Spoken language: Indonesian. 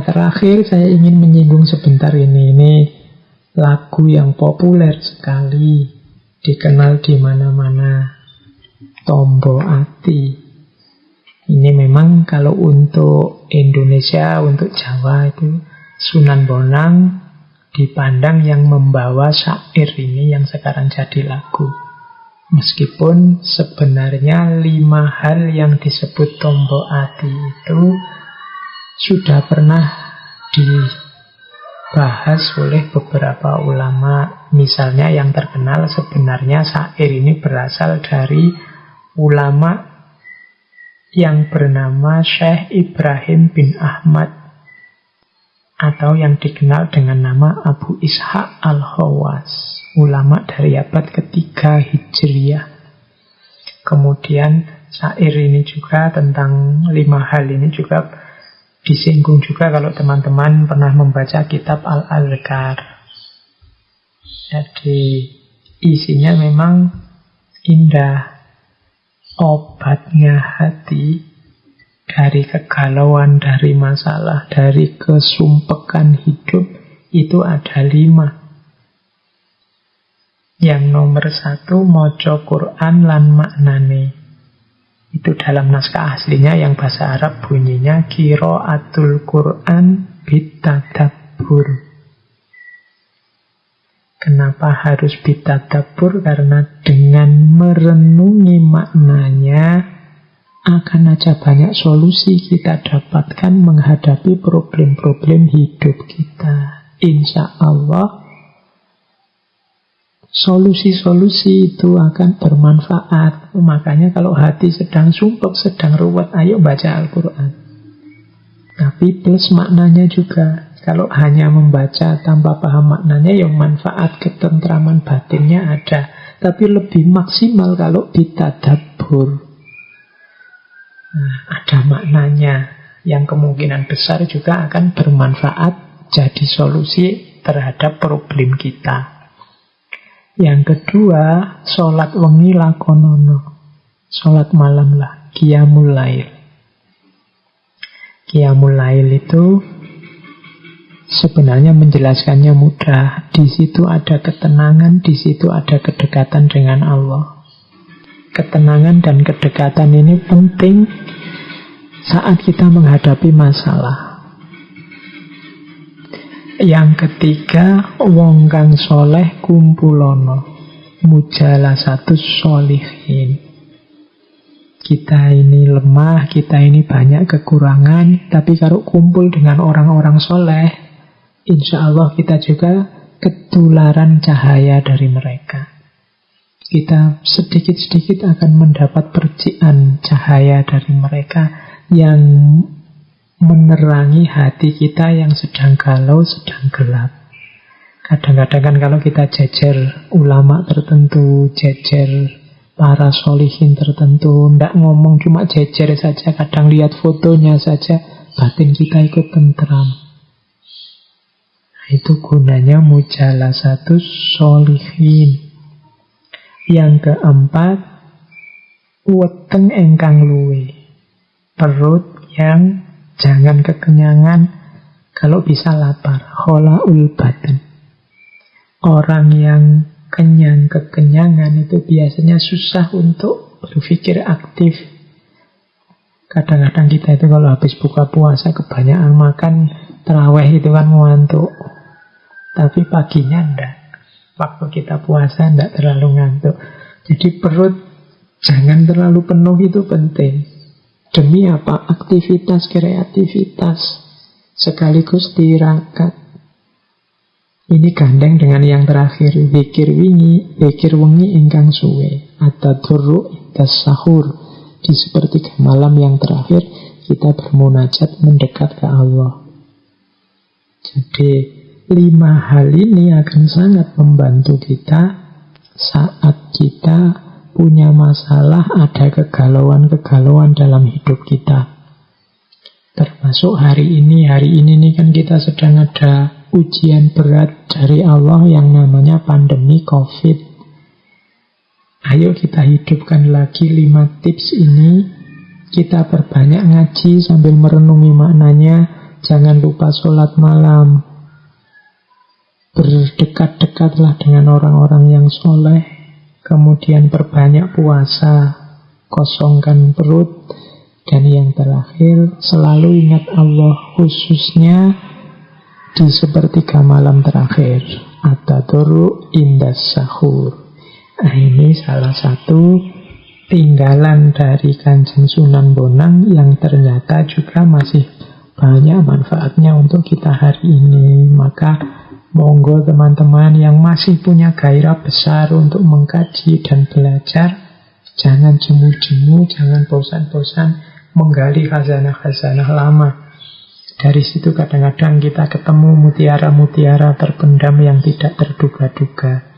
terakhir saya ingin menyinggung sebentar ini. Ini lagu yang populer sekali, dikenal di mana-mana. Tombo Ati. Ini memang kalau untuk Indonesia, untuk Jawa itu Sunan Bonang dipandang yang membawa syair ini yang sekarang jadi lagu. Meskipun sebenarnya 5 hal yang disebut Tombo Ati itu sudah pernah dibahas oleh beberapa ulama. Misalnya yang terkenal sebenarnya syair ini berasal dari ulama yang bernama Syekh Ibrahim bin Ahmad, atau yang dikenal dengan nama Abu Ishaq Al-Khawas, ulama dari abad ketiga Hijriyah. Kemudian syair ini juga tentang 5 hal ini juga disinggung juga kalau teman-teman pernah membaca kitab Al-Adhkar. Jadi isinya memang indah. Obatnya hati dari kegalauan, dari masalah, dari kesumpekan hidup itu ada 5. Yang nomor 1, moco Quran lan maknane. Itu dalam naskah aslinya yang bahasa Arab bunyinya qiraatul Quran bitadabbur. Kenapa harus bitadabbur? Karena dengan merenungi maknanya akan aja banyak solusi kita dapatkan menghadapi problem-problem hidup kita. Insya Allah solusi-solusi itu akan bermanfaat. Makanya kalau hati sedang sumpek, sedang ruwet, ayo baca Al-Quran. Tapi plus maknanya juga. Kalau hanya membaca tanpa paham maknanya, yang manfaat ketentraman batinnya ada. Tapi lebih maksimal kalau ditadabbur. Nah, ada maknanya yang kemungkinan besar juga akan bermanfaat jadi solusi terhadap problem kita. Yang kedua, sholat wengi lakonono. Sholat malam lah, qiyamul lail. Qiyamul lail itu sebenarnya menjelaskannya mudah. Di situ ada ketenangan, di situ ada kedekatan dengan Allah. Ketenangan dan kedekatan ini penting saat kita menghadapi masalah. Yang ketiga, wong kang soleh kumpulono, mujalasatus sholihin. Kita ini lemah, kita ini banyak kekurangan, tapi kalau kumpul dengan orang-orang soleh, insya Allah kita juga ketularan cahaya dari mereka. Kita sedikit-sedikit akan mendapat percikan cahaya dari mereka yang menerangi hati kita yang sedang galau, sedang gelap. Kadang-kadang kan kalau kita jejer ulama tertentu, jejer para solihin tertentu, ndak ngomong cuma jejer saja, kadang lihat fotonya saja, batin kita ikut tentram. Itu gunanya mujalasatus sholihin. Yang keempat, weteng engkang luwe. Perut yang jangan kekenyangan, kalau bisa lapar. Kholaul badan. Orang yang kekenyangan itu biasanya susah untuk berpikir aktif. Kadang-kadang kita itu kalau habis buka puasa kebanyakan makan, tarawih itu kan ngantuk. Tapi paginya enggak. Waktu kita puasa enggak terlalu ngantuk. Jadi perut jangan terlalu penuh itu penting. Demi apa? Aktivitas, kreativitas. Sekaligus tirakat. Ini gandeng dengan yang terakhir. Zikir wengi ingkang suwe. At-tadurru indas sahur. Di sepertiga malam yang terakhir kita bermunajat mendekat ke Allah. Jadi 5 hal ini akan sangat membantu kita saat kita punya masalah, ada kegalauan-kegalauan dalam hidup kita. Termasuk hari ini nih kan kita sedang ada ujian berat dari Allah yang namanya pandemi COVID. Ayo kita hidupkan lagi 5 tips ini. Kita perbanyak ngaji sambil merenungi maknanya. Jangan lupa sholat malam. Berdekat-dekatlah dengan orang-orang yang soleh. Kemudian perbanyak puasa, kosongkan perut. Dan yang terakhir, selalu ingat Allah, khususnya di sepertiga malam terakhir. At-tadorru indas sahur. Nah, ini salah satu tinggalan dari Kanjeng Sunan Bonang yang ternyata juga masih banyak manfaatnya untuk kita hari ini. Maka monggo teman-teman yang masih punya gairah besar untuk mengkaji dan belajar, jangan jemu-jemu, jangan bosan-bosan menggali khazanah-khazanah lama. Dari situ kadang-kadang kita ketemu mutiara-mutiara terpendam yang tidak terduga-duga.